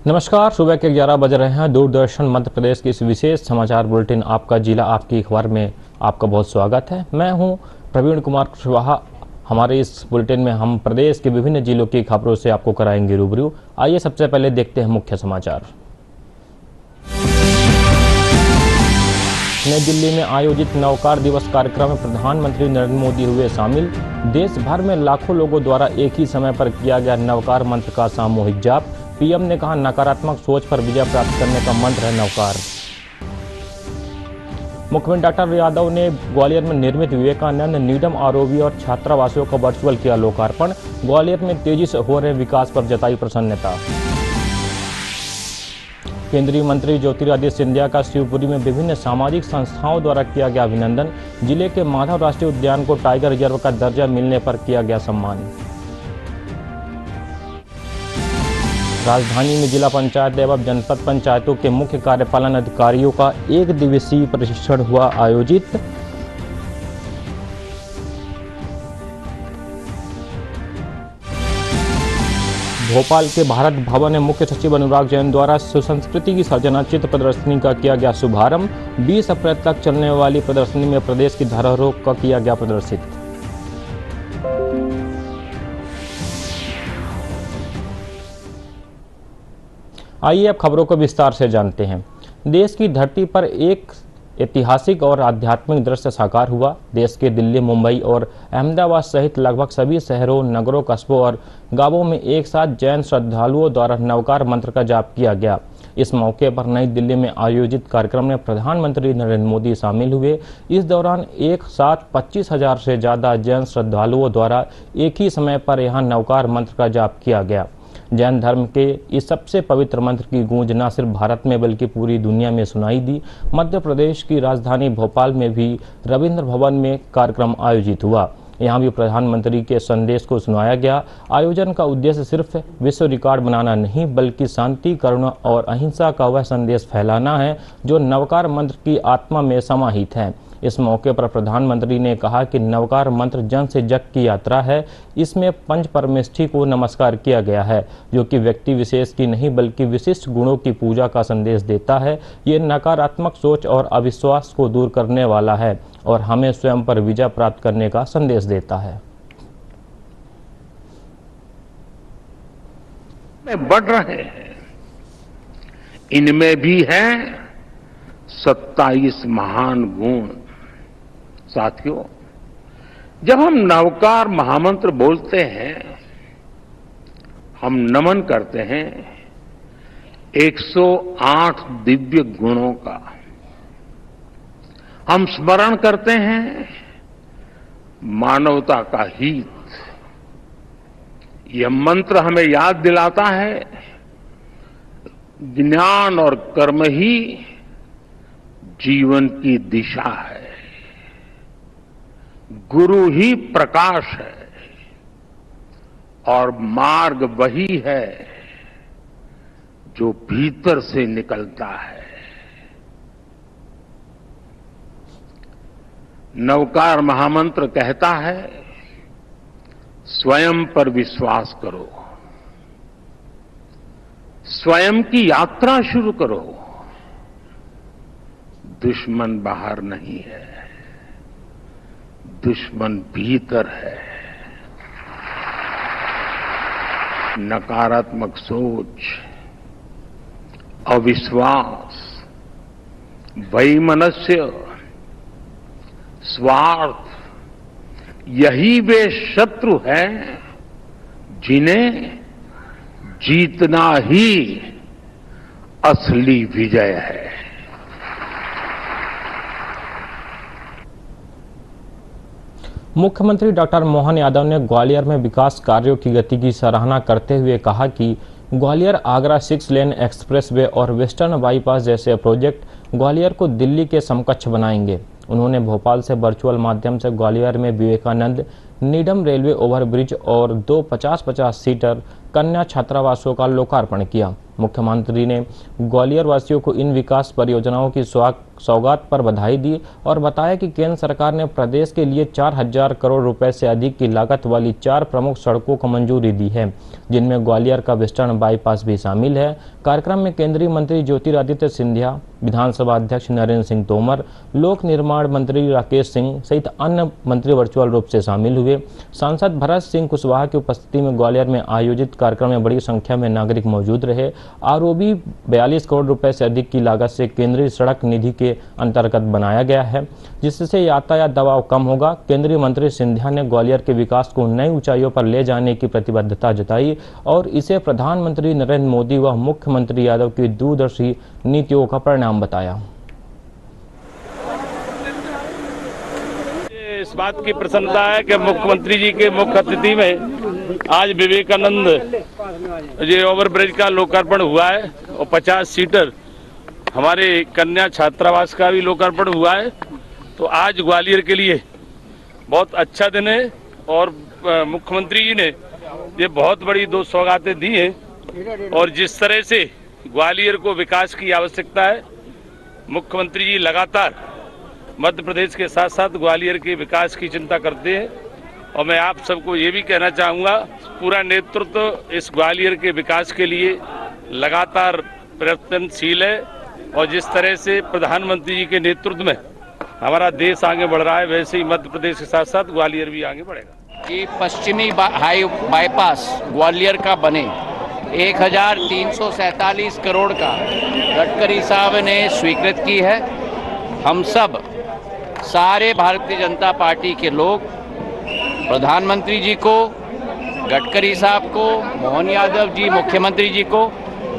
नमस्कार, सुबह के 11 बज रहे हैं। दूरदर्शन मध्य प्रदेश की इस विशेष समाचार बुलेटिन आपका जिला आपकी खबर में आपका बहुत स्वागत है। मैं हूं प्रवीण कुमार कुशवाहा। हमारे इस बुलेटिन में हम प्रदेश के विभिन्न जिलों की खबरों से आपको कराएंगे रूबरू। आइए सबसे पहले देखते हैं मुख्य समाचार। नई दिल्ली में आयोजित नवकार दिवस कार्यक्रम में प्रधानमंत्री नरेंद्र मोदी हुए शामिल। देश भर में लाखों लोगों द्वारा एक ही समय पर किया गया नवकार मंत्र का सामूहिक जाप। पीएम ने कहा, नकारात्मक सोच पर विजय प्राप्त करने का मंत्र है नवकार। मुख्यमंत्री डॉक्टर यादव ने ग्वालियर में निर्मित विवेकानंद नीडम आरओबी और छात्रावासों का वर्चुअल किया लोकार्पण। ग्वालियर में तेजी से हो रहे विकास पर जताई प्रसन्नता। केंद्रीय मंत्री ज्योतिरादित्य सिंधिया का शिवपुरी में विभिन्न सामाजिक संस्थाओं द्वारा किया गया अभिनंदन। जिले के माधव राष्ट्रीय उद्यान को टाइगर रिजर्व का दर्जा मिलने पर किया गया सम्मान। राजधानी में जिला पंचायत एवं जनपद पंचायतों के मुख्य कार्यपालन अधिकारियों का 1 दिवसीय प्रशिक्षण हुआ आयोजित। भोपाल के भारत भवन में मुख्य सचिव अनुराग जैन द्वारा सुसंस्कृति की सर्जना चित्र प्रदर्शनी का किया गया शुभारंभ। 20 अप्रैल तक चलने वाली प्रदर्शनी में प्रदेश की धरोहरों का किया गया प्रदर्शित। आइए अब खबरों को विस्तार से जानते हैं। देश की धरती पर एक ऐतिहासिक और आध्यात्मिक दृश्य साकार हुआ। देश के दिल्ली, मुंबई और अहमदाबाद सहित लगभग सभी शहरों, नगरों, कस्बों और गांवों में एक साथ जैन श्रद्धालुओं द्वारा नवकार मंत्र का जाप किया गया। इस मौके पर नई दिल्ली में आयोजित कार्यक्रम में प्रधानमंत्री नरेंद्र मोदी शामिल हुए। इस दौरान एक साथ 25,000 से ज्यादा जैन श्रद्धालुओं द्वारा एक ही समय पर यहां नवकार मंत्र का जाप किया गया। जैन धर्म के इस सबसे पवित्र मंत्र की गूंज न सिर्फ भारत में बल्कि पूरी दुनिया में सुनाई दी। मध्य प्रदेश की राजधानी भोपाल में भी रविंद्र भवन में कार्यक्रम आयोजित हुआ। यहाँ भी प्रधानमंत्री के संदेश को सुनाया गया। आयोजन का उद्देश्य सिर्फ विश्व रिकॉर्ड बनाना नहीं बल्कि शांति, करुणा और अहिंसा का वह संदेश फैलाना है जो नवकार मंत्र की आत्मा में समाहित है। इस मौके पर प्रधानमंत्री ने कहा कि नवकार मंत्र जन से जग की यात्रा है। इसमें पंच परमेष्ठी को नमस्कार किया गया है जो कि व्यक्ति विशेष की नहीं बल्कि विशिष्ट गुणों की पूजा का संदेश देता है। ये नकारात्मक सोच और अविश्वास को दूर करने वाला है और हमें स्वयं पर विजय प्राप्त करने का संदेश देता है। बढ़ रहे हैं, इनमें भी है 27 महान गुण। साथियों, जब हम नवकार महामंत्र बोलते हैं, हम नमन करते हैं 108 दिव्य गुणों का। हम स्मरण करते हैं मानवता का हित। यह मंत्र हमें याद दिलाता है ज्ञान और कर्म ही जीवन की दिशा है, गुरु ही प्रकाश है और मार्ग वही है जो भीतर से निकलता है। नवकार महामंत्र कहता है, स्वयं पर विश्वास करो, स्वयं की यात्रा शुरू करो। दुश्मन बाहर नहीं है, दुश्मन भीतर है। नकारात्मक सोच, अविश्वास, वैमनस्य, स्वार्थ, यही वे शत्रु हैं जिन्हें जीतना ही असली विजय है। मुख्यमंत्री डॉक्टर मोहन यादव ने ग्वालियर में विकास कार्यों की गति की सराहना करते हुए कहा कि ग्वालियर आगरा 6 लेन एक्सप्रेसवे और वेस्टर्न बाईपास जैसे प्रोजेक्ट ग्वालियर को दिल्ली के समकक्ष बनाएंगे। उन्होंने भोपाल से वर्चुअल माध्यम से ग्वालियर में विवेकानंद नीडम रेलवे ओवरब्रिज और 2 50-50 सीटर कन्या छात्रावासों का लोकार्पण किया। मुख्यमंत्री ने ग्वालियर वासियों को इन विकास परियोजनाओं की सौगात पर बधाई दी और बताया कि केंद्र सरकार ने प्रदेश के लिए 4000 करोड़ रुपए से अधिक की लागत वाली 4 प्रमुख सड़कों को मंजूरी दी है, जिनमें ग्वालियर का वेस्टर्न बाईपास भी शामिल है। कार्यक्रम में केंद्रीय मंत्री ज्योतिरादित्य सिंधिया, विधानसभा अध्यक्ष नरेंद्र सिंह तोमर, लोक निर्माण मंत्री राकेश सिंह सहित अन्य मंत्री वर्चुअल रूप से शामिल हुए। सांसद भरत सिंह कुशवाहा की उपस्थिति में ग्वालियर में आयोजित कार्यक्रम में बड़ी संख्या में नागरिक मौजूद रहे। आरओबी 42 करोड़ रुपए से अधिक की लागत से केंद्रीय सड़क निधि के अंतर्गत बनाया गया है, जिससे यातायात दबाव कम होगा। केंद्रीय मंत्री सिंधिया ने ग्वालियर के विकास को नई ऊंचाइयों पर ले जाने की प्रतिबद्धता जताई और इसे प्रधानमंत्री नरेंद्र मोदी व मुख्यमंत्री यादव की दूरदर्शी नीतियों का परिणाम बताया। इस बात की प्रसन्नता है कि मुख्यमंत्री जी के मुख्य अतिथि में आज विवेकानंद ये ओवरब्रिज का लोकार्पण हुआ है और 50 सीटर हमारे कन्या छात्रावास का भी लोकार्पण हुआ है। तो आज ग्वालियर के लिए बहुत अच्छा दिन है और मुख्यमंत्री जी ने ये बहुत बड़ी 2 सौगातें दी हैं और जिस तरह से ग्वालियर को विकास की आवश्यकता है, मुख्यमंत्री जी लगातार मध्य प्रदेश के साथ साथ ग्वालियर के विकास की चिंता करते हैं और मैं आप सबको ये भी कहना चाहूँगा, पूरा नेतृत्व इस ग्वालियर के विकास के लिए लगातार प्रयत्नशील है और जिस तरह से प्रधानमंत्री जी के नेतृत्व में हमारा देश आगे बढ़ रहा है, वैसे ही मध्य प्रदेश के साथ साथ ग्वालियर भी आगे बढ़ेगा। कि पश्चिमी बाईपास ग्वालियर का बने 1347 करोड़ का गडकरी साहब ने स्वीकृत की है। हम सब सारे भारतीय जनता पार्टी के लोग प्रधानमंत्री जी को, गडकरी साहब को, मोहन यादव जी मुख्यमंत्री जी को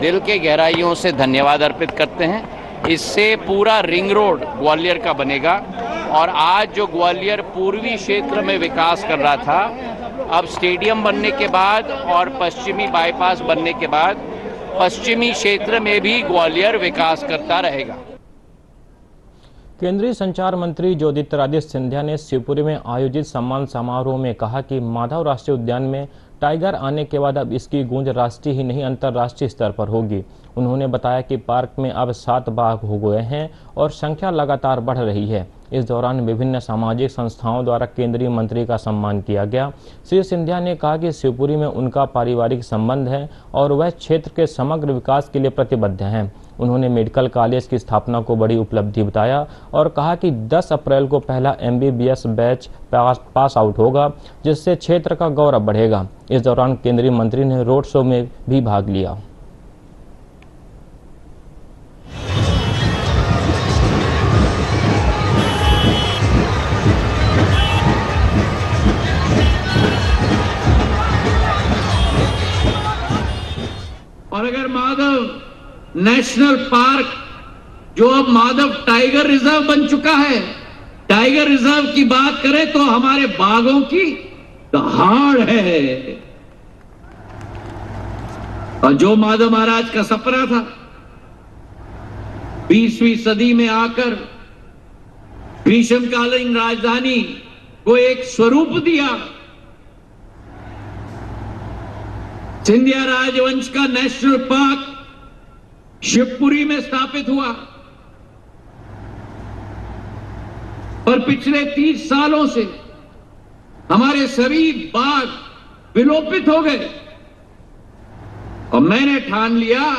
दिल के गहराइयों से धन्यवाद अर्पित करते हैं। इससे पूरा रिंग रोड ग्वालियर का बनेगा और आज जो ग्वालियर पूर्वी क्षेत्र में विकास कर रहा था, अब स्टेडियम बनने के बाद और पश्चिमी बाईपास बनने के बाद पश्चिमी क्षेत्र में भी ग्वालियर विकास करता रहेगा। केंद्रीय संचार मंत्री ज्योतिरादित्य सिंधिया ने शिवपुरी में आयोजित सम्मान समारोह में कहा कि माधव राष्ट्रीय उद्यान में टाइगर आने के बाद अब इसकी गूंज राष्ट्रीय ही नहीं अंतर्राष्ट्रीय स्तर पर होगी। उन्होंने बताया कि पार्क में अब 7 बाघ हो गए हैं और संख्या लगातार बढ़ रही है। इस दौरान विभिन्न सामाजिक संस्थाओं द्वारा केंद्रीय मंत्री का सम्मान किया गया। श्री सिंधिया ने कहा कि शिवपुरी में उनका पारिवारिक संबंध है और वह क्षेत्र के समग्र विकास के लिए प्रतिबद्ध हैं। उन्होंने मेडिकल कॉलेज की स्थापना को बड़ी उपलब्धि बताया और कहा कि 10 अप्रैल को पहला MBBS बैच पास आउट होगा, जिससे क्षेत्र का गौरव बढ़ेगा। इस दौरान केंद्रीय मंत्री ने रोड शो में भी भाग लिया। और अगर माधव नेशनल पार्क जो अब माधव टाइगर रिजर्व बन चुका है, टाइगर रिजर्व की बात करें तो हमारे बाघों की दहाड़ है। और जो माधव महाराज का सपना था 20वीं सदी में आकर भीष्मकालीन राजधानी को एक स्वरूप दिया, सिंधिया राजवंश का नेशनल पार्क शिवपुरी में स्थापित हुआ। पर पिछले 30 सालों से हमारे सभी बाघ विलोपित हो गए और मैंने ठान लिया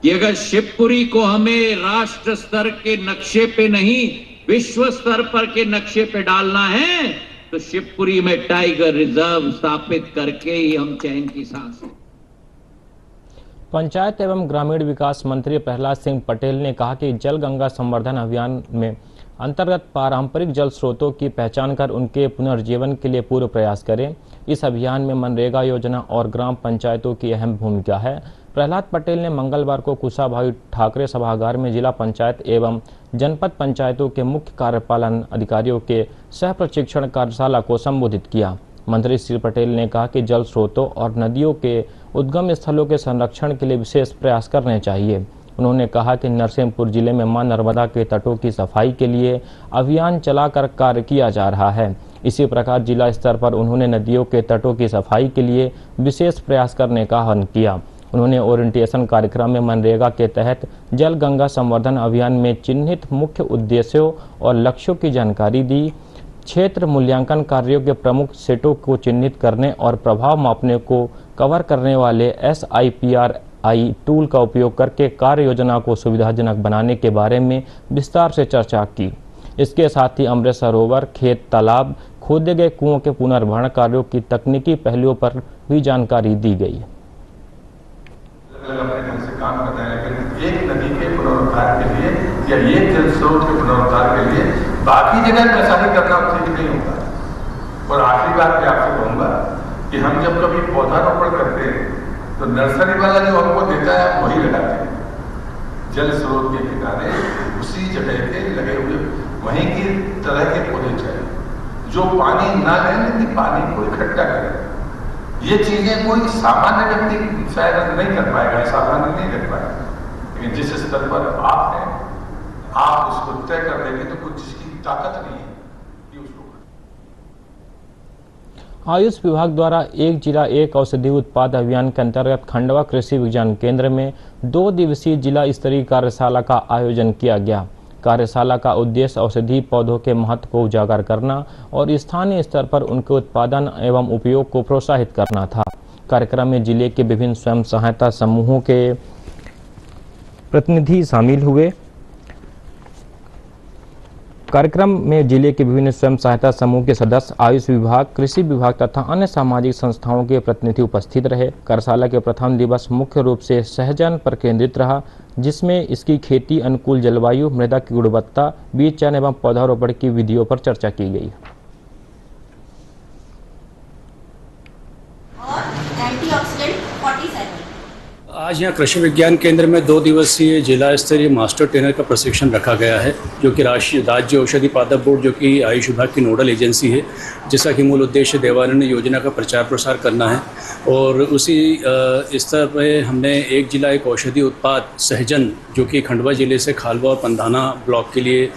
कि अगर शिवपुरी को हमें राष्ट्र स्तर के नक्शे पे नहीं, विश्व स्तर पर के नक्शे पे डालना है तो शिवपुरी में टाइगर रिजर्व स्थापित करके ही हम चैन की सांस लें। पंचायत एवं ग्रामीण विकास मंत्री प्रहलाद सिंह पटेल ने कहा कि जल गंगा संवर्धन अभियान में अंतर्गत पारंपरिक जल स्रोतों की पहचान कर उनके पुनर्जीवन के लिए पूर्ण प्रयास करें। इस अभियान में मनरेगा योजना और ग्राम पंचायतों की अहम भूमिका है। प्रहलाद पटेल ने मंगलवार को कुशाभाई ठाकरे सभागार में जिला पंचायत एवं जनपद पंचायतों के मुख्य कार्यपालन अधिकारियों के सह प्रशिक्षण कार्यशाला को संबोधित किया। मंत्री श्री पटेल ने कहा कि जल स्रोतों और नदियों के उद्गम स्थलों के संरक्षण के लिए विशेष प्रयास करने चाहिए। उन्होंने कहा कि नरसिंहपुर जिले में मां नर्मदा के तटों की सफाई के लिए अभियान चलाकर कार्य किया जा रहा है। इसी प्रकार जिला स्तर पर उन्होंने नदियों के तटों की सफाई के लिए विशेष प्रयास करने का आह्वान किया। उन्होंने ओरिएंटेशन कार्यक्रम में मनरेगा के तहत जल गंगा संवर्धन अभियान में चिन्हित मुख्य उद्देश्यों और लक्ष्यों की जानकारी दी। क्षेत्र मूल्यांकन कार्यों के प्रमुख सेटों को चिन्हित करने और प्रभाव मापने को कवर करने वाले SIPRI टूल का उपयोग करके कार्य योजना को सुविधाजनक बनाने के बारे में विस्तार से चर्चा की। इसके साथ ही अमृत सरोवर, खेत तालाब, खोदे गए कुओं के पुनर्भरण कार्यों की तकनीकी पहलुओं पर भी जानकारी दी गई। अपने ढंग से काम करना है, लेकिन एक नदी के पुनरुद्धार के लिए या एक जल स्रोत के पुनरुद्धार के लिए बाकी जगह ऐसा ही करना ठीक नहीं होगा। और आखिरी बात मैं आपसे कहूँगा कि हम जब कभी पौधारोपण करते हैं तो नर्सरी वाला जो हमको देता है वही लगाते हैं, जल स्रोत के किनारे उसी जगह के लगे हुए वहीं की तरह के पौधे चाहिए जो पानी ना लेने की पानी को इकट्ठा करें। ये चीजें कोई सामान्य व्यक्ति शायद नहीं कर पाएगा, सामान्य नहीं कर पाएगा, लेकिन जिस स्तर पर आप हैं आप उसको तय कर देंगे तो कुछ जिसकी ताकत नहीं है कि उसको। आयुष विभाग द्वारा एक जिला एक औषधि उत्पाद अभियान के अंतर्गत खंडवा कृषि विज्ञान केंद्र में 2 दिवसीय जिला स्तरीय कार्यशाला का आयोजन किया गया। कार्यशाला का उद्देश्य औषधि पौधों के महत्व को उजागर करना और स्थानीय स्तर पर उनके उत्पादन एवं उपयोग को प्रोत्साहित करना था। कार्यक्रम में जिले के विभिन्न स्वयं सहायता समूहों के प्रतिनिधि शामिल हुए। कार्यक्रम में जिले के विभिन्न स्वयं सहायता समूह के सदस्य, आयुष विभाग, कृषि विभाग तथा अन्य सामाजिक संस्थाओं के प्रतिनिधि उपस्थित रहे। कार्यशाला के प्रथम दिवस मुख्य रूप से सहजन पर केंद्रित रहा, जिसमें इसकी खेती, अनुकूल जलवायु, मृदा की गुणवत्ता, बीज चयन एवं पौधारोपण की विधियों पर चर्चा की गई। आज यहाँ कृषि विज्ञान केंद्र में 2 दिवसीय जिला स्तरीय मास्टर ट्रेनर का प्रशिक्षण रखा गया है, जो कि राज्य औषधि पादप बोर्ड, जो कि आयुष विभाग की नोडल एजेंसी है, जिसका कि मूल उद्देश्य देवारण्य योजना का प्रचार प्रसार करना है। और उसी स्तर पर हमने एक जिला एक औषधि उत्पाद सहजन, जो कि खंडवा जिले से खालवा और पंधाना ब्लॉक के लिए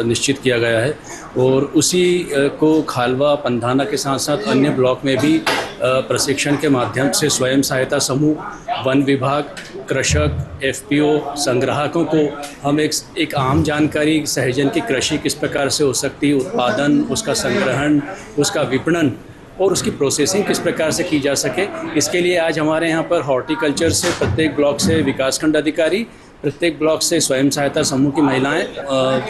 निश्चित किया गया है, और उसी को खालवा पंधाना के साथ साथ अन्य ब्लॉक में भी प्रशिक्षण के माध्यम से स्वयं सहायता समूह, वन विभाग, कृषक, FPO, संग्राहकों को हम एक आम जानकारी सहजन की कृषि किस प्रकार से हो सकती है, उत्पादन, उसका संग्रहण, उसका विपणन और उसकी प्रोसेसिंग किस प्रकार से की जा सके, इसके लिए आज हमारे यहाँ पर हॉर्टिकल्चर से प्रत्येक ब्लॉक से विकासखंड अधिकारी, प्रत्येक ब्लॉक से स्वयं सहायता समूह की महिलाएं,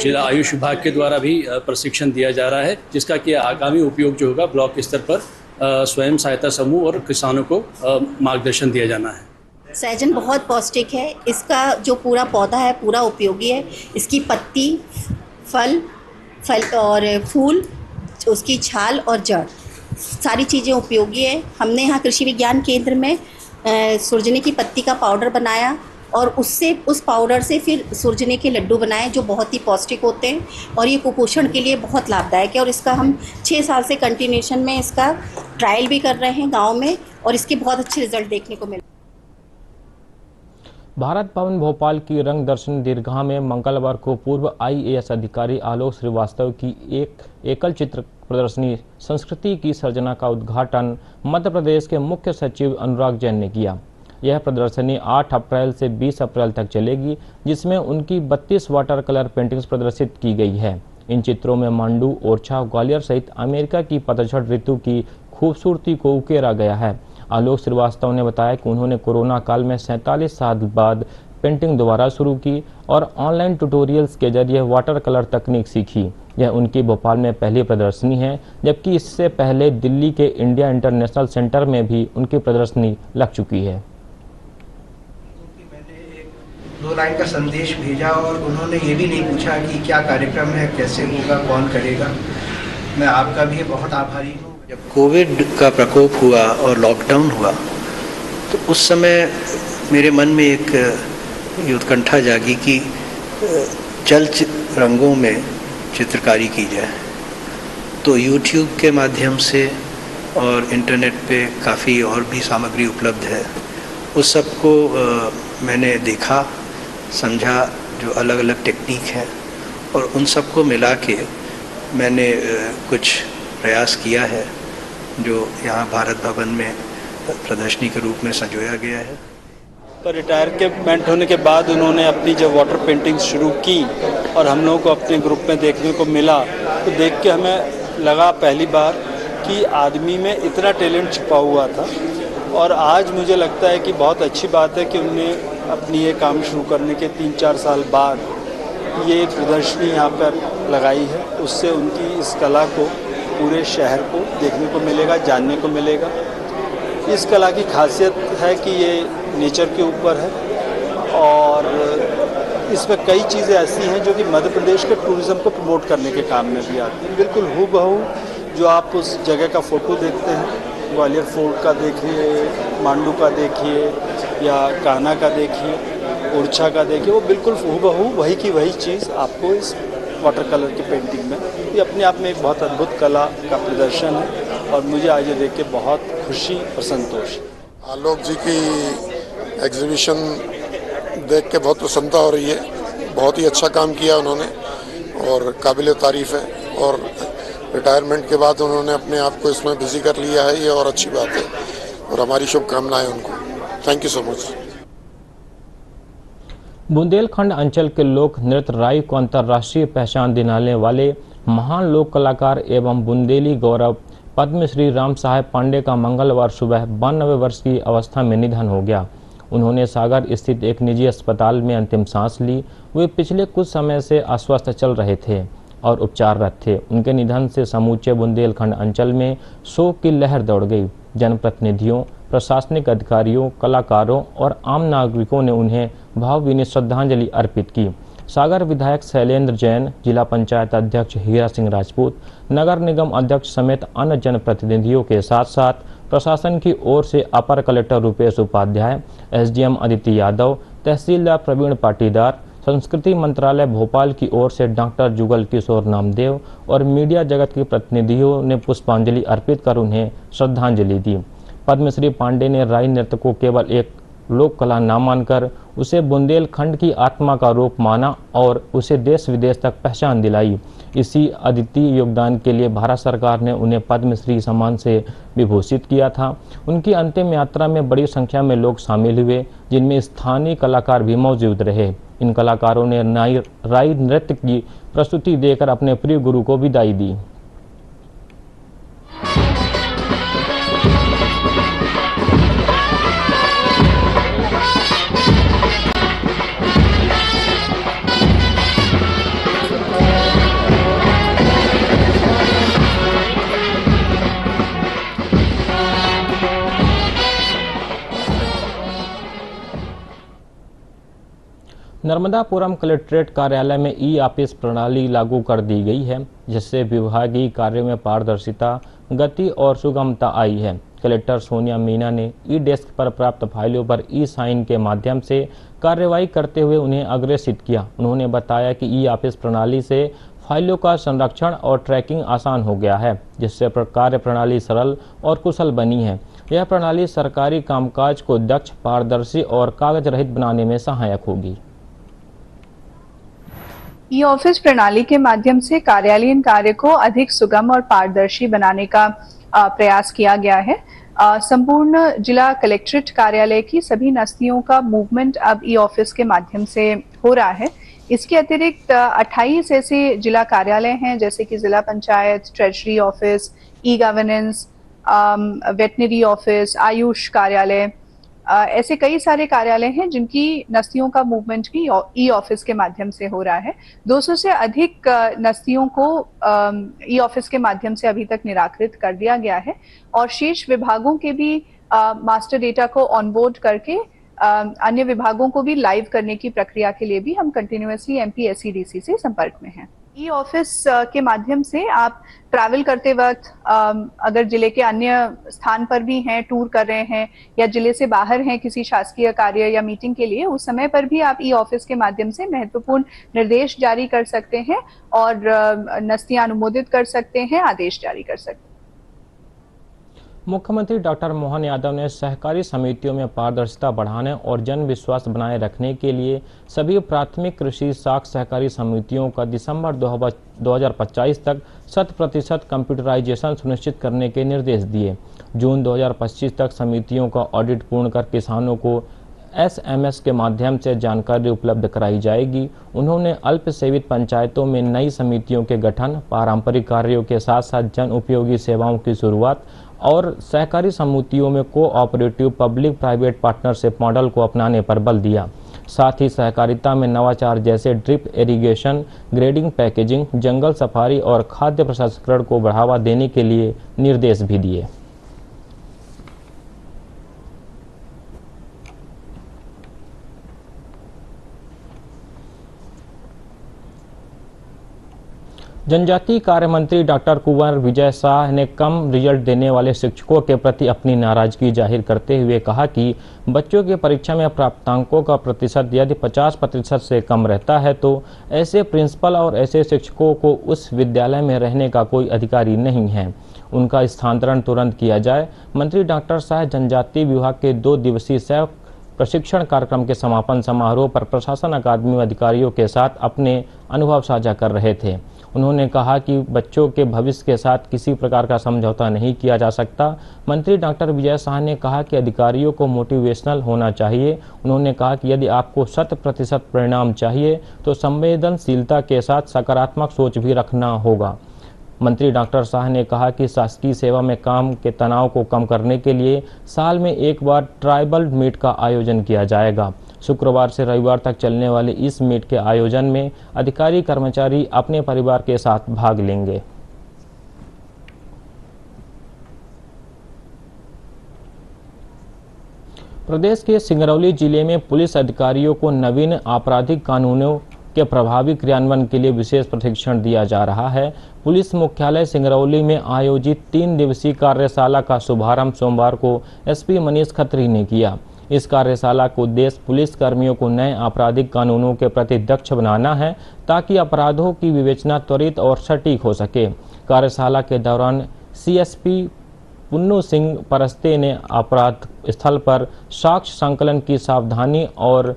जिला आयुष विभाग के द्वारा भी प्रशिक्षण दिया जा रहा है, जिसका कि आगामी उपयोग जो होगा ब्लॉक स्तर पर स्वयं सहायता समूह और किसानों को मार्गदर्शन दिया जाना है। सहजन बहुत पौष्टिक है, इसका जो पूरा पौधा है पूरा उपयोगी है। इसकी पत्ती, फल और फूल, उसकी छाल और जड़, सारी चीज़ें उपयोगी है। हमने यहाँ कृषि विज्ञान केंद्र में सुरजनी की पत्ती का पाउडर बनाया और उस पाउडर से फिर सुरजनी के लड्डू बनाए, जो बहुत ही पौष्टिक होते हैं और ये कुपोषण के लिए बहुत लाभदायक है। और इसका हम 6 साल से कंटिन्यूएशन में इसका ट्रायल भी कर रहे हैं गाँव में, और इसके बहुत अच्छे रिजल्ट देखने को मिले। भारत भवन भोपाल की रंग दर्शन दीर्घा में मंगलवार को पूर्व IAS अधिकारी आलोक श्रीवास्तव की एक एकल चित्र प्रदर्शनी संस्कृति की सर्जना का उद्घाटन मध्य प्रदेश के मुख्य सचिव अनुराग जैन ने किया। यह प्रदर्शनी 8 अप्रैल से 20 अप्रैल तक चलेगी, जिसमें उनकी 32 वाटर कलर पेंटिंग्स प्रदर्शित की गई है। इन चित्रों में मांडू, ओरछा, ग्वालियर सहित अमेरिका की पतझड़ ऋतु की खूबसूरती को उकेरा गया है। आलोक श्रीवास्तव ने बताया कि उन्होंने कोरोना काल में 47 साल बाद पेंटिंग दोबारा शुरू की और ऑनलाइन ट्यूटोरियल्स के जरिए वाटर कलर तकनीक सीखी। यह उनकी भोपाल में पहली प्रदर्शनी है, जबकि इससे पहले दिल्ली के इंडिया इंटरनेशनल सेंटर में भी उनकी प्रदर्शनी लग चुकी है। मैंने 2 लाइन का संदेश भेजा और उन्होंने ये भी नहीं पूछा कि क्या कार्यक्रम है, कैसे होगा, कौन करेगा। मैं आपका भी बहुत आभारी हूँ। जब कोविड का प्रकोप हुआ और लॉकडाउन हुआ तो उस समय मेरे मन में एक उत्कंठा जागी कि जल रंगों में चित्रकारी की जाए। तो YouTube के माध्यम से और इंटरनेट पे काफ़ी और भी सामग्री उपलब्ध है, उस सब को मैंने देखा, समझा, जो अलग अलग टेक्निक है, और उन सब को मिला के मैंने कुछ प्रयास किया है जो यहाँ भारत भवन में प्रदर्शनी के रूप में संजोया गया है। पर रिटायरमेंट होने के बाद उन्होंने अपनी जब वाटर पेंटिंग शुरू की और हम लोगों को अपने ग्रुप में देखने को मिला तो देख के हमें लगा पहली बार कि आदमी में इतना टैलेंट छिपा हुआ था। और आज मुझे लगता है कि बहुत अच्छी बात है कि उन्होंने अपनी ये काम शुरू करने के 3-4 साल बाद ये प्रदर्शनी यहाँ पर लगाई है। उससे उनकी इस कला को पूरे शहर को देखने को मिलेगा, जानने को मिलेगा। इस कला की खासियत है कि ये नेचर के ऊपर है और इसमें कई चीज़ें ऐसी हैं जो कि मध्य प्रदेश के टूरिज़्म को प्रमोट करने के काम में भी आती हैं। बिल्कुल हूबहू जो आप उस जगह का फ़ोटो देखते हैं, ग्वालियर फोर्ट का देखिए, मांडू का देखिए या कान्हा का देखिए, ओरछा का देखिए, वो बिल्कुल हूबहू वही की वही चीज़ आपको इस वाटर कलर की पेंटिंग में। ये अपने आप में एक बहुत अद्भुत कला का प्रदर्शन है और मुझे आज ये देख के बहुत खुशी और संतोष। आलोक जी की एग्जीबिशन देख के बहुत प्रसन्नता हो रही है। बहुत ही अच्छा काम किया उन्होंने और काबिल तारीफ़ है और रिटायरमेंट के बाद उन्होंने अपने आप को इसमें बिजी कर लिया है, ये और अच्छी बात है और हमारी शुभकामनाएं उनको। Thank you so much. Bundelkhand अंचल के लोक नृत्य राई को अंतर्राष्ट्रीय पहचान दिलाने वाले महान लोक कलाकार एवं बुंदेली गौरव पद्मश्री राम साहेब पांडे का मंगलवार सुबह 92 वर्ष की अवस्था में निधन हो गया। उन्होंने सागर स्थित एक निजी अस्पताल में अंतिम सांस ली। वे पिछले कुछ समय से अस्वस्थ चल रहे थे और उपचाररत थे। उनके निधन से समूचे बुंदेलखंड अंचल में शोक की लहर दौड़ गई। जनप्रतिनिधियों, प्रशासनिक अधिकारियों, कलाकारों और आम नागरिकों ने उन्हें भावभीनी श्रद्धांजलि अर्पित की। सागर विधायक शैलेंद्र जैन, जिला पंचायत अध्यक्ष हीरा सिंह राजपूत, नगर निगम अध्यक्ष समेत अन्य जनप्रतिनिधियों के साथ साथ प्रशासन की ओर से अपर कलेक्टर रुपेश उपाध्याय, एसडीएम अदिति यादव, तहसीलदार प्रवीण पाटीदार, संस्कृति मंत्रालय भोपाल की ओर से डॉक्टर जुगल किशोर नामदेव और मीडिया जगत के प्रतिनिधियों ने पुष्पांजलि अर्पित कर उन्हें श्रद्धांजलि दी। पद्मश्री पांडे ने राई नृत्य को केवल एक लोक कला न मानकर उसे बुंदेलखंड की आत्मा का रूप माना और उसे देश विदेश तक पहचान दिलाई। इसी अद्वितीय योगदान के लिए भारत सरकार ने उन्हें पद्मश्री सम्मान से विभूषित किया था। उनकी अंतिम यात्रा में बड़ी संख्या में लोग शामिल हुए, जिनमें स्थानीय कलाकार भी मौजूद रहे। इन कलाकारों ने राई नृत्य की प्रस्तुति देकर अपने प्रिय गुरु को विदाई दी। नर्मदापुरम कलेक्ट्रेट कार्यालय में ई ऑफिस प्रणाली लागू कर दी गई है, जिससे विभागीय कार्यों में पारदर्शिता, गति और सुगमता आई है। कलेक्टर सोनिया मीना ने ई डेस्क पर प्राप्त फाइलों पर ई साइन के माध्यम से कार्रवाई करते हुए उन्हें अग्रेसित किया। उन्होंने बताया कि ई ऑफिस प्रणाली से फाइलों का संरक्षण और ट्रैकिंग आसान हो गया है, जिससे कार्य प्रणाली सरल और कुशल बनी है। यह प्रणाली सरकारी कामकाज को दक्ष, पारदर्शी और कागज रहित बनाने में सहायक होगी। ई ऑफिस प्रणाली के माध्यम से कार्यालयीन कार्य को अधिक सुगम और पारदर्शी बनाने का प्रयास किया गया है। संपूर्ण जिला कलेक्ट्रेट कार्यालय की सभी नस्तियों का मूवमेंट अब ई ऑफिस के माध्यम से हो रहा है। इसके अतिरिक्त 28 ऐसे जिला कार्यालय हैं, जैसे कि जिला panchayat, treasury office, e governance, veterinary office, Ayush कार्यालय, ऐसे कई सारे कार्यालय हैं जिनकी नस्तियों का मूवमेंट भी ई ऑफिस के माध्यम से हो रहा है। 200 से अधिक नस्तियों को ई ऑफिस के माध्यम से अभी तक निराकृत कर दिया गया है और शेष विभागों के भी मास्टर डेटा को ऑनबोर्ड करके अन्य विभागों को भी लाइव करने की प्रक्रिया के लिए भी हम कंटिन्यूअसली एमपी एसईडीसी से संपर्क में हैं। ई ऑफिस के माध्यम से आप ट्रैवल करते वक्त अगर जिले के अन्य स्थान पर भी हैं, टूर कर रहे हैं या जिले से बाहर हैं किसी शासकीय कार्य या मीटिंग के लिए, उस समय पर भी आप ई ऑफिस के माध्यम से महत्वपूर्ण निर्देश जारी कर सकते हैं और नस्तियां अनुमोदित कर सकते हैं, आदेश जारी कर सकते हैं। मुख्यमंत्री डॉक्टर मोहन यादव ने सहकारी समितियों में पारदर्शिता बढ़ाने और जन विश्वास बनाए रखने के लिए सभी प्राथमिक कृषि साख सहकारी समितियों का दिसंबर 2025 तक 100% कंप्यूटराइजेशन सुनिश्चित करने के निर्देश दिए। जून 2025 तक समितियों का ऑडिट पूर्ण कर किसानों को SMS के माध्यम से जानकारी उपलब्ध कराई जाएगी। उन्होंने अल्प सेवित पंचायतों में नई समितियों के गठन, पारंपरिक कार्यों के साथ साथ जन उपयोगी सेवाओं की शुरुआत और सहकारी समितियों में cooperative public private partnership model को अपनाने पर बल दिया। साथ ही सहकारिता में नवाचार जैसे ड्रिप इरिगेशन, ग्रेडिंग, पैकेजिंग, जंगल सफारी और खाद्य प्रसंस्करण को बढ़ावा देने के लिए निर्देश भी दिए। जनजातीय कार्य मंत्री डॉक्टर कुंवर विजय शाह ने कम रिजल्ट देने वाले शिक्षकों के प्रति अपनी नाराजगी जाहिर करते हुए कहा कि बच्चों की परीक्षा में प्राप्तांकों का प्रतिशत यदि 50% से कम रहता है तो ऐसे प्रिंसिपल और ऐसे शिक्षकों को उस विद्यालय में रहने का कोई अधिकारी नहीं है। उनका स्थानांतरण तुरंत किया जाए। मंत्री डॉक्टर शाह जनजातीय विभाग के 2 दिवसीय सह प्रशिक्षण कार्यक्रम के समापन समारोह पर प्रशासन अकादमी अधिकारियों के साथ अपने अनुभव साझा कर रहे थे। उन्होंने कहा कि बच्चों के भविष्य के साथ किसी प्रकार का समझौता नहीं किया जा सकता। मंत्री डॉक्टर विजय शाह ने कहा कि अधिकारियों को मोटिवेशनल होना चाहिए। उन्होंने कहा कि यदि आपको 100% परिणाम चाहिए तो संवेदनशीलता के साथ सकारात्मक सोच भी रखना होगा। मंत्री डॉक्टर शाह ने कहा कि शासकीय सेवा में काम के तनाव को कम करने के लिए साल में एक बार ट्राइबल मीट का आयोजन किया जाएगा। शुक्रवार से रविवार तक चलने वाले इस मीट के आयोजन में अधिकारी कर्मचारी अपने परिवार के साथ भाग लेंगे। प्रदेश के सिंगरौली जिले में पुलिस अधिकारियों को नवीन आपराधिक कानूनों के प्रभावी क्रियान्वयन के लिए विशेष प्रशिक्षण दिया जा रहा है। पुलिस मुख्यालय सिंगरौली में आयोजित 3 दिवसीय कार्यशाला का शुभारंभ सोमवार को SP मनीष खत्री ने किया। इस कार्यशाला का उद्देश्य पुलिस कर्मियों को नए आपराधिक कानूनों के प्रति दक्ष बनाना है ताकि अपराधों की विवेचना त्वरित और सटीक हो सके। कार्यशाला के दौरान CSP पुन्नू सिंह परस्ते ने अपराध स्थल पर साक्ष्य संकलन की सावधानी और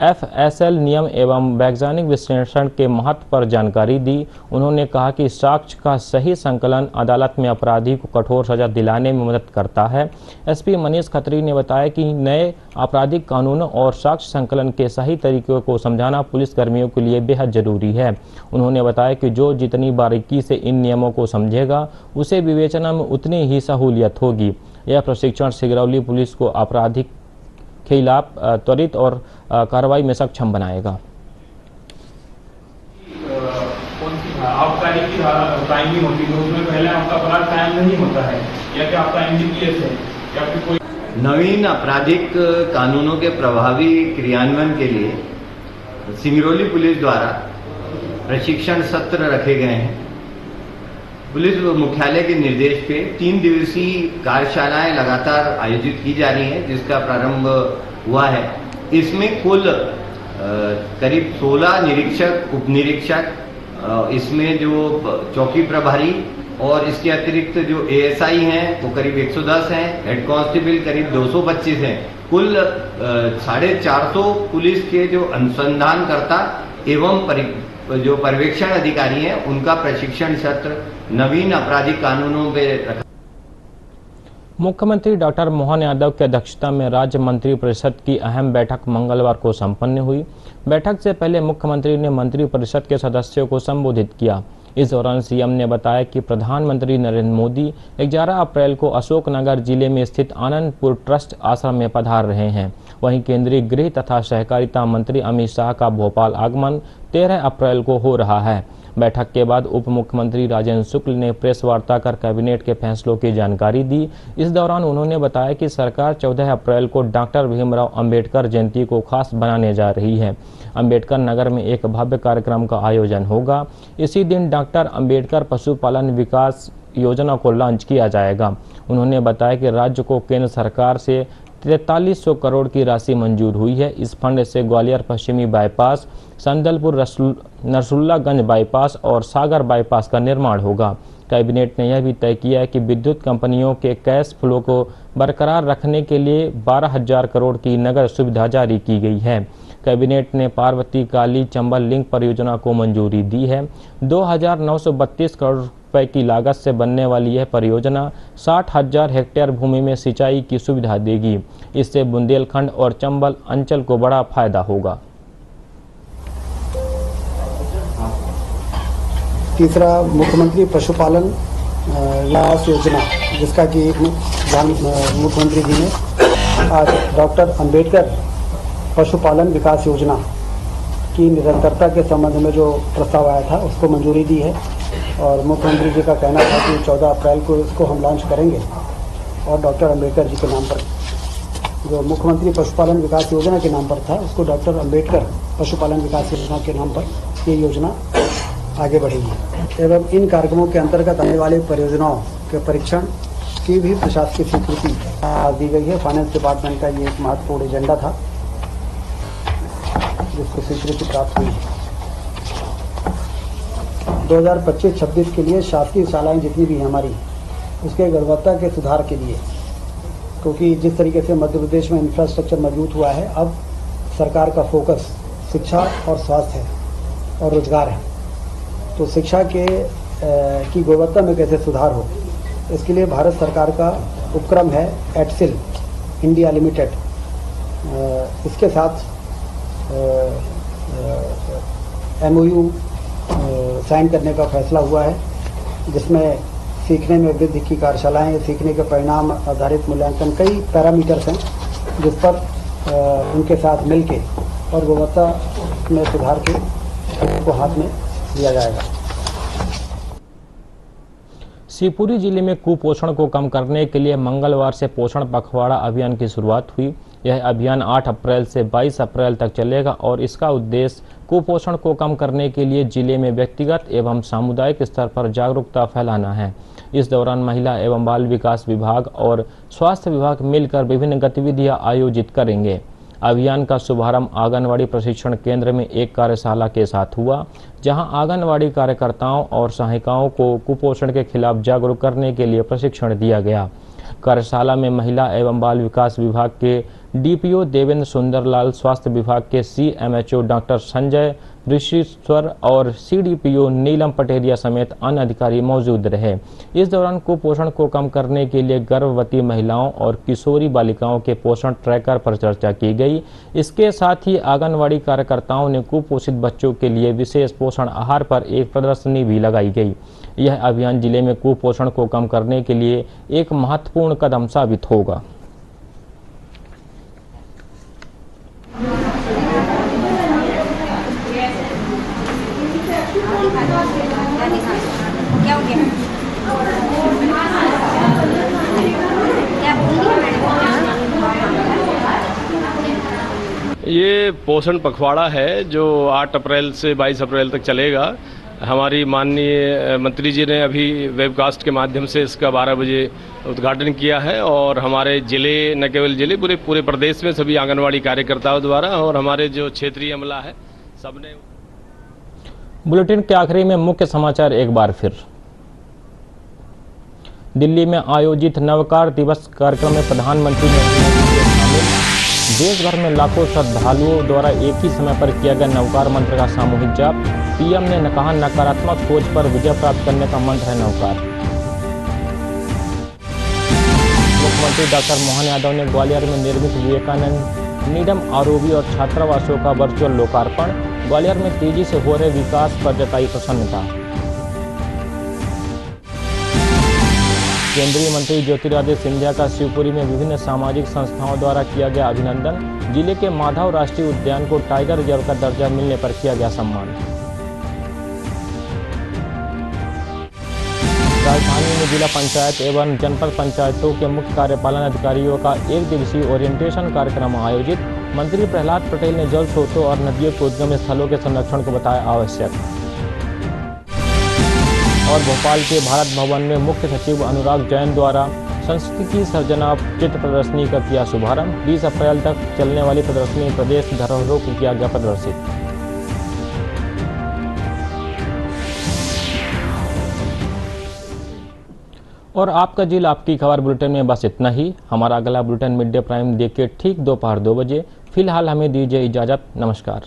FSL नियम एवं वैज्ञानिक विश्लेषण के महत्व पर जानकारी दी। उन्होंने कहा कि साक्ष्य का सही संकलन अदालत में अपराधी को कठोर सजा दिलाने में मदद करता है। SP मनीष खत्री ने बताया कि नए आपराधिक कानूनों और साक्ष्य संकलन के सही तरीकों को समझाना पुलिस कर्मियों के लिए बेहद जरूरी है। उन्होंने बताया कि जो जितनी बारीकी से इन नियमों को समझेगा उसे विवेचना में उतनी ही सहूलियत होगी। यह प्रशिक्षण सिंगरौली पुलिस को आपराधिक खिलाफ त्वरित और कार्रवाई में सक्षम बनाएगा। कौन सी आबकारी की टाइमिंग होती है उसमें पहले आपका अपराध कायम नहीं होता है या कि आपका NDPS है या फिर कोई नवीन आपराधिक कानूनों के प्रभावी क्रियान्वयन के लिए सिंगरौली पुलिस द्वारा प्रशिक्षण सत्र रखे गए हैं। पुलिस मुख्यालय के निर्देश पे 3 दिवसीय कार्यशालाएं लगातार आयोजित की जा रही हैं, जिसका प्रारंभ हुआ है। इसमें कुल करीब 16 निरीक्षक, उप निरीक्षक, इसमें जो चौकी प्रभारी और इसके अतिरिक्त जो ASI हैं वो करीब 110 हैं, हेड कांस्टेबल करीब 225 हैं। कुल 450 पुलिस के जो अनुसंधानकर्ता एवं जो पर्यवेक्षण अधिकारी हैं उनका प्रशिक्षण सत्र नवीन आपराधिक कानूनों पे रखा। मुख्यमंत्री डॉक्टर मोहन यादव की अध्यक्षता में राज्य मंत्री परिषद की अहम बैठक मंगलवार को संपन्न हुई। बैठक से पहले मुख्यमंत्री ने मंत्री परिषद के सदस्यों को संबोधित किया। इस दौरान CM ने बताया कि प्रधानमंत्री नरेंद्र मोदी 11 अप्रैल को अशोकनगर जिले में स्थित आनंदपुर ट्रस्ट आश्रम में पधार रहे हैं। वहीं केंद्रीय गृह तथा सहकारिता मंत्री अमित शाह का भोपाल आगमन 13 अप्रैल को हो रहा है। बैठक के बाद उप मुख्यमंत्री राजेंद्र शुक्ल ने प्रेस वार्ता कर कैबिनेट के फैसलों की जानकारी दी। इस दौरान उन्होंने बताया कि सरकार 14 अप्रैल को डॉक्टर भीमराव अंबेडकर जयंती को खास बनाने जा रही है। अंबेडकर नगर में एक भव्य कार्यक्रम का आयोजन होगा। इसी दिन डॉक्टर अंबेडकर पशुपालन विकास योजना को लॉन्च किया जाएगा। उन्होंने बताया कि राज्य को केंद्र सरकार से 4300 करोड़ की राशि मंजूर हुई है। इस फंड से ग्वालियर पश्चिमी बाईपास, संदलपुर नरसुल्लागंज बाईपास और सागर बाईपास का निर्माण होगा। कैबिनेट ने यह भी तय किया है कि विद्युत कंपनियों के कैश फ्लो को बरकरार रखने के लिए 12,000 करोड़ की नगद सुविधा जारी की गई है। कैबिनेट ने पार्वती काली चंबल लिंक परियोजना को मंजूरी दी है। 2,932 करोड़ रुपए की लागत से बनने वाली यह परियोजना 60,000 हेक्टेयर भूमि में सिंचाई की सुविधा देगी। इससे बुंदेलखंड और चंबल अंचल को बड़ा फायदा होगा। तीसरा, मुख्यमंत्री पशुपालन विकास योजना, जिसका कि मुख्यमंत्री जी ने आज डॉक्टर अंबेडकर पशुपालन विकास योजना की निरंतरता के संबंध में जो प्रस्ताव आया था उसको मंजूरी दी है और मुख्यमंत्री जी का कहना था कि 14 अप्रैल को इसको हम लॉन्च करेंगे और डॉक्टर अंबेडकर जी के नाम पर, जो मुख्यमंत्री पशुपालन विकास योजना के नाम पर था, उसको डॉक्टर अंबेडकर पशुपालन विकास योजना के नाम पर ये योजना आगे बढ़ेगी। एवं इन कार्यक्रमों के अंतर्गत आने वाली परियोजनाओं के परीक्षण की भी प्रशासकीय स्वीकृति दी गई है। फाइनेंस डिपार्टमेंट का ये एक महत्वपूर्ण एजेंडा था जिसको स्वीकृति प्राप्त हुई है। 2025-26 के लिए शासकीय शालाएं जितनी भी हैं हमारी, उसके गुणवत्ता के सुधार के लिए, क्योंकि जिस तरीके से मध्य प्रदेश में इंफ्रास्ट्रक्चर मजबूत हुआ है, अब सरकार का फोकस शिक्षा और स्वास्थ्य है और रोजगार है। तो शिक्षा की गुणवत्ता में कैसे सुधार हो, इसके लिए भारत सरकार का उपक्रम है एडसिल इंडिया लिमिटेड। इसके साथ MOU साइन करने का फैसला हुआ है, जिसमें सीखने में वृद्धि की कार्यशालाएं, सीखने के परिणाम आधारित मूल्यांकन, कई पैरामीटर्स हैं जिस पर उनके साथ मिलके और गुणवत्ता में सुधार के को हाथ में दिया जाएगा। शिवपुरी जिले में कुपोषण को कम करने के लिए मंगलवार से पोषण पखवाड़ा अभियान की शुरुआत हुई। यह अभियान 8 अप्रैल से 22 अप्रैल तक चलेगा और इसका उद्देश्य कुपोषण को कम करने के लिए जिले में व्यक्तिगत एवं सामुदायिक स्तर पर जागरूकता फैलाना है। इस दौरान महिला एवं बाल विकास विभाग और स्वास्थ्य विभाग मिलकर विभिन्न गतिविधियां आयोजित करेंगे। अभियान का शुभारंभ आंगनवाड़ी प्रशिक्षण केंद्र में एक कार्यशाला के साथ हुआ, जहां आंगनवाड़ी कार्यकर्ताओं और सहायिकाओं को कुपोषण के खिलाफ जागरूक करने के लिए प्रशिक्षण दिया गया। कार्यशाला में महिला एवं बाल विकास विभाग के DPO देवेंद्र सुंदरलाल, स्वास्थ्य विभाग के CMHO डॉक्टर संजय ऋषिश्वर और CDPO नीलम पटेरिया समेत अन्य अधिकारी मौजूद रहे। इस दौरान कुपोषण को कम करने के लिए गर्भवती महिलाओं और किशोरी बालिकाओं के पोषण ट्रैकर पर चर्चा की गई। इसके साथ ही आंगनवाड़ी कार्यकर्ताओं ने कुपोषित बच्चों के लिए विशेष पोषण आहार पर एक प्रदर्शनी भी लगाई गई। यह अभियान जिले में कुपोषण को कम करने के लिए एक महत्वपूर्ण कदम साबित होगा। ये पोषण पखवाड़ा है जो 8 अप्रैल से 22 अप्रैल तक चलेगा। हमारी माननीय मंत्री जी ने अभी वेबकास्ट के माध्यम से इसका 12 बजे उद्घाटन किया है और हमारे जिले, न केवल जिले, पूरे प्रदेश में सभी आंगनवाड़ी कार्यकर्ताओं द्वारा और हमारे जो क्षेत्रीय अमला है सबने। बुलेटिन के आखिरी में मुख्य समाचार एक बार फिर। दिल्ली में आयोजित नवकार दिवस कार्यक्रम में प्रधानमंत्री ने देश भर में लाखों श्रद्धालुओं द्वारा एक ही समय पर किया गया नवकार मंत्र का सामूहिक जाप। PM ने कहा, नकारात्मक सोच पर विजय प्राप्त करने का मंत्र है नवकार। मुख्यमंत्री डॉक्टर मोहन यादव ने ग्वालियर में निर्मित विवेकानंद नीडम ROV और छात्रावासों का वर्चुअल लोकार्पण। ग्वालियर में तेजी से हो रहे विकास पर जताई प्रसन्नता। केंद्रीय मंत्री ज्योतिरादित्य सिंधिया का शिवपुरी में विभिन्न सामाजिक संस्थाओं द्वारा किया गया अभिनंदन। जिले के माधव राष्ट्रीय उद्यान को टाइगर रिजर्व का दर्जा मिलने पर किया गया सम्मान। राजधानी में जिला पंचायत एवं जनपद पंचायतों के मुख्य कार्यपालन अधिकारियों का 1 दिवसीय ओरिएंटेशन कार्यक्रम आयोजित। मंत्री प्रहलाद पटेल ने जल स्रोतों और नदियों के उद्गम स्थलों के संरक्षण को बताया आवश्यक। और भोपाल के भारत भवन में मुख्य सचिव अनुराग जैन द्वारा संस्कृति सर्जना चित्र प्रदर्शनी का किया शुभारंभ। 20 अप्रैल तक चलने वाली प्रदर्शनी प्रदेश धरोहरों को किया गया प्रदर्शित। और आपका जिला आपकी खबर बुलेटिन में बस इतना ही। हमारा अगला बुलेटिन मिड डे प्राइम देख के ठीक दोपहर 2 बजे। फिलहाल हमें दीजिए इजाज़त। नमस्कार।